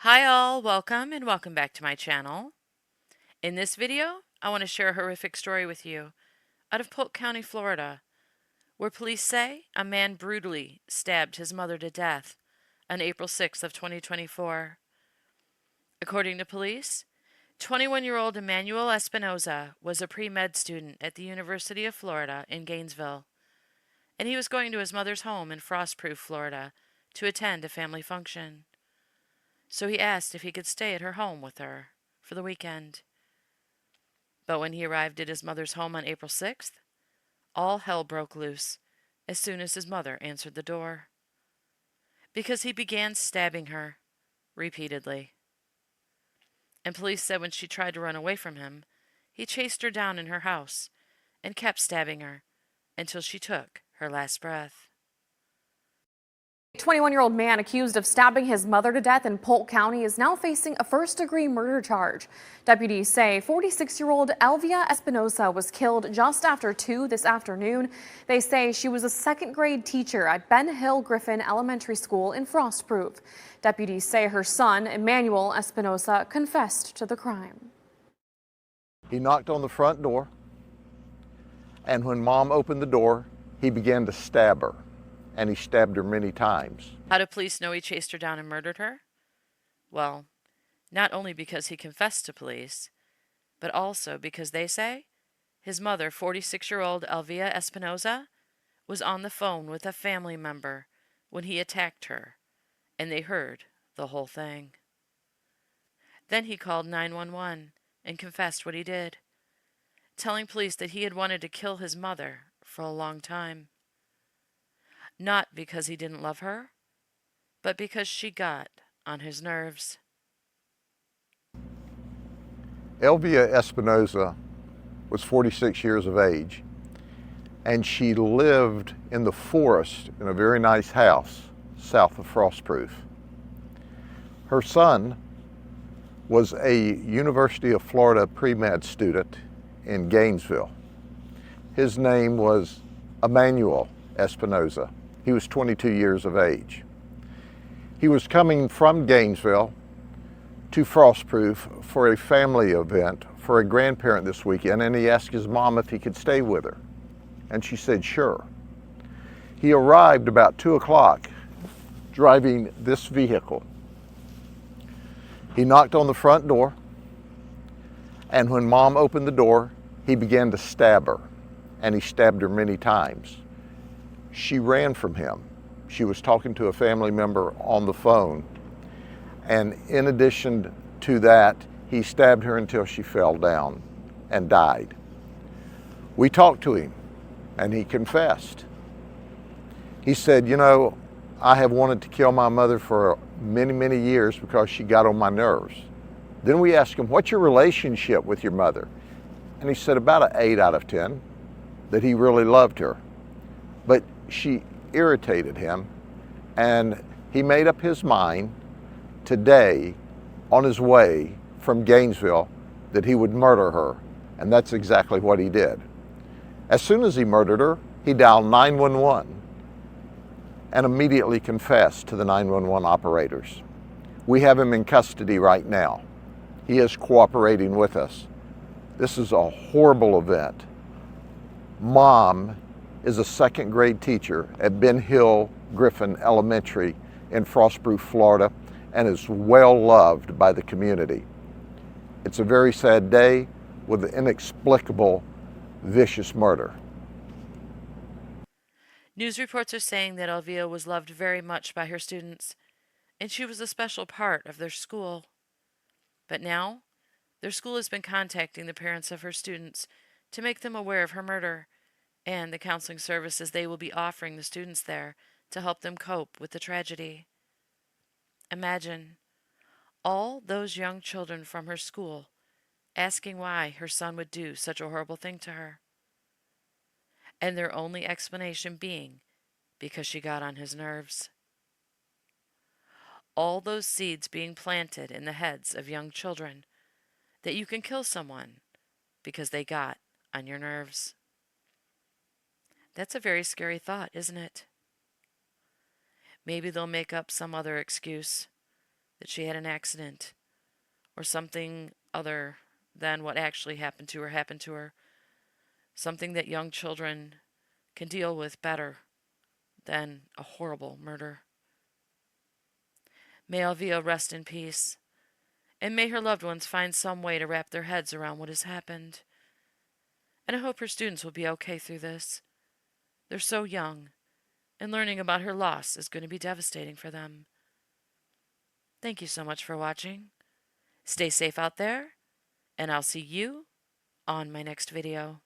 Hi all, welcome and welcome back to my channel. In this video, I want to share a horrific story with you out of Polk County, Florida, where police say a man brutally stabbed his mother to death on April 6th of 2024. According to police, 21-year-old Emmanuel Espinoza was a pre-med student at the University of Florida in Gainesville, and he was going to his mother's home in Frostproof, Florida, to attend a family function. So he asked if he could stay at her home with her for the weekend. But when he arrived at his mother's home on April 6th, all hell broke loose as soon as his mother answered the door, because he began stabbing her repeatedly. And police said when she tried to run away from him, he chased her down in her house and kept stabbing her until she took her last breath. 21-year-old man accused of stabbing his mother to death in Polk County is now facing a first-degree murder charge. Deputies say 46-year-old Elvia Espinoza was killed just after 2 this afternoon. They say she was a second-grade teacher at Ben Hill Griffin Elementary School in Frostproof. Deputies say her son, Emmanuel Espinoza, confessed to the crime. He knocked on the front door, and when Mom opened the door, he began to stab her. And he stabbed her many times. How do police know he chased her down and murdered her? Well, not only because he confessed to police, but also because they say his mother, 46-year-old Elvia Espinoza, was on the phone with a family member when he attacked her, and they heard the whole thing. Then he called 911 and confessed what he did, telling police that he had wanted to kill his mother for a long time. Not because he didn't love her, but because she got on his nerves. Elvia Espinoza was 46 years of age, and she lived in the forest in a very nice house south of Frostproof. Her son was a University of Florida pre-med student in Gainesville. His name was Emmanuel Espinoza. He was 22 years of age. He was coming from Gainesville to Frostproof for a family event for a grandparent this weekend, and he asked his mom if he could stay with her, and she said sure. He arrived about 2 o'clock driving this vehicle. He knocked on the front door, and when Mom opened the door, he began to stab her, and he stabbed her many times. She ran from him. She was talking to a family member on the phone, and in addition to that, he stabbed her until she fell down and died. We talked to him, and he confessed. He said, you know, I have wanted to kill my mother for many, many years because she got on my nerves. Then we asked him, what's your relationship with your mother? And he said about an 8 out of 10, that he really loved her. But she irritated him, and he made up his mind today on his way from Gainesville that he would murder her, and that's exactly what he did. As soon as he murdered her, he dialed 911 and immediately confessed to the 911 operators. We have him in custody right now. He is cooperating with us. This is a horrible event. Mom is a second grade teacher at Ben Hill Griffin Elementary in Frostproof, Florida, and is well loved by the community. It's a very sad day with an inexplicable, vicious murder. News reports are saying that Elvia was loved very much by her students, and she was a special part of their school. But now, their school has been contacting the parents of her students to make them aware of her murder and the counseling services they will be offering the students there to help them cope with the tragedy. Imagine all those young children from her school asking why her son would do such a horrible thing to her, and their only explanation being because she got on his nerves. All those seeds being planted in the heads of young children that you can kill someone because they got on your nerves. That's a very scary thought, isn't it? Maybe they'll make up some other excuse. that she had an accident or something other than what actually happened to her. Something that young children can deal with better than a horrible murder. May Elvia rest in peace, and may her loved ones find some way to wrap their heads around what has happened. And I hope her students will be okay through this. They're so young, and learning about her loss is going to be devastating for them. Thank you so much for watching. Stay safe out there, and I'll see you on my next video.